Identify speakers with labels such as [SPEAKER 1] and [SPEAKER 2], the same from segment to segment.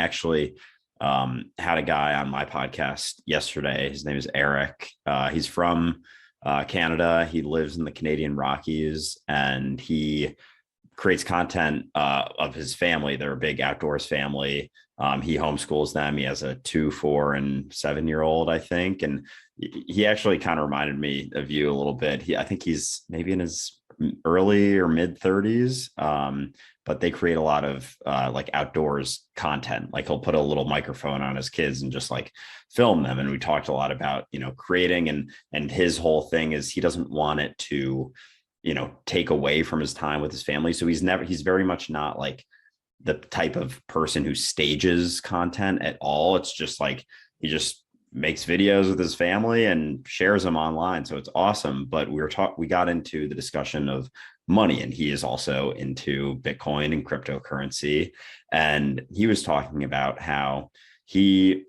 [SPEAKER 1] actually had a guy on my podcast yesterday. His name is Eric. He's from Canada. He lives in the Canadian Rockies, and he creates content of his family. They're a big outdoors family. He homeschools them. He has a 2, 4, and 7-year-old, I think. And he actually kind of reminded me of you a little bit. I think he's maybe in his early or mid 30s. But they create a lot of like outdoors content. Like he'll put a little microphone on his kids and just like film them. And we talked a lot about, creating, and his whole thing is he doesn't want it to, take away from his time with his family. So he's very much not like the type of person who stages content at all. It's just like, he just makes videos with his family and shares them online. So it's awesome. But we got into the discussion of money, and he is also into Bitcoin and cryptocurrency. And he was talking about how he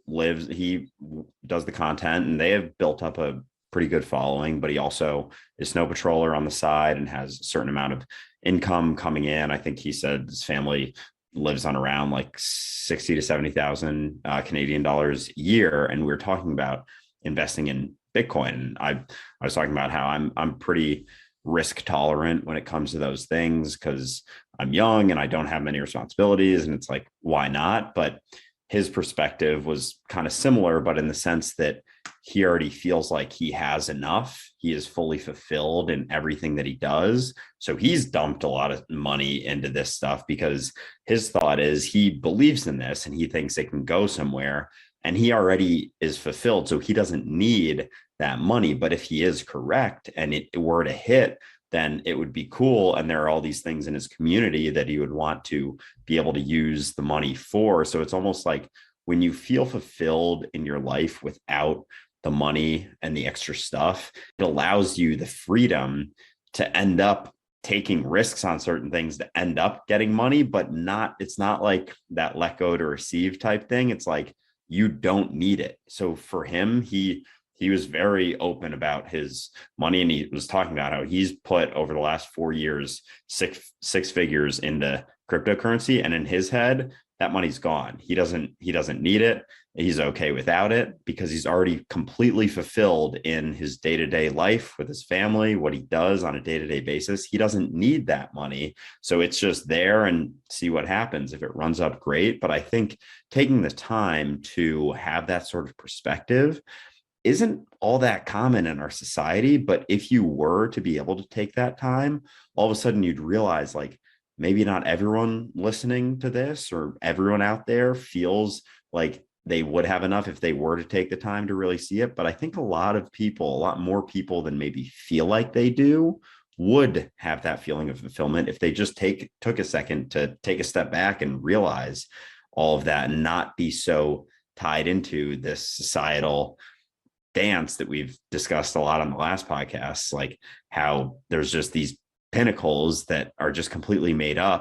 [SPEAKER 1] does the content, and they have built up a pretty good following, but he also is snow patroller on the side and has a certain amount of income coming in. I think he said his family lives on around like 60 to 70,000 Canadian dollars a year. And we were talking about investing in Bitcoin. And I was talking about how I'm pretty risk tolerant when it comes to those things because I'm young and I don't have many responsibilities. And it's like, why not? But his perspective was kind of similar, but in the sense that he already feels like he has enough. He is fully fulfilled in everything that he does. So he's dumped a lot of money into this stuff because his thought is he believes in this and he thinks it can go somewhere, and he already is fulfilled. So he doesn't need that money. But if he is correct and it were to hit, then it would be cool. And there are all these things in his community that he would want to be able to use the money for. So it's almost like when you feel fulfilled in your life without the money and the extra stuff, it allows you the freedom to end up taking risks on certain things to end up getting money, but it's not like that let go to receive type thing. It's like, you don't need it. So for him, he was very open about his money, and he was talking about how he's put over the last 4 years, six figures into cryptocurrency. And in his head, that money's gone. He doesn't need it. He's okay without it because he's already completely fulfilled in his day-to-day life with his family, what he does on a day-to-day basis. He doesn't need that money. So it's just there and see what happens. If it runs up, great. But I think taking the time to have that sort of perspective isn't all that common in our society. But if you were to be able to take that time, all of a sudden you'd realize like maybe not everyone listening to this or everyone out there feels like they would have enough if they were to take the time to really see it. But I think a lot more people than maybe feel like they do would have that feeling of fulfillment if they just took a second to take a step back and realize all of that and not be so tied into this societal dance that we've discussed a lot on the last podcast, like how there's just these pinnacles that are just completely made up.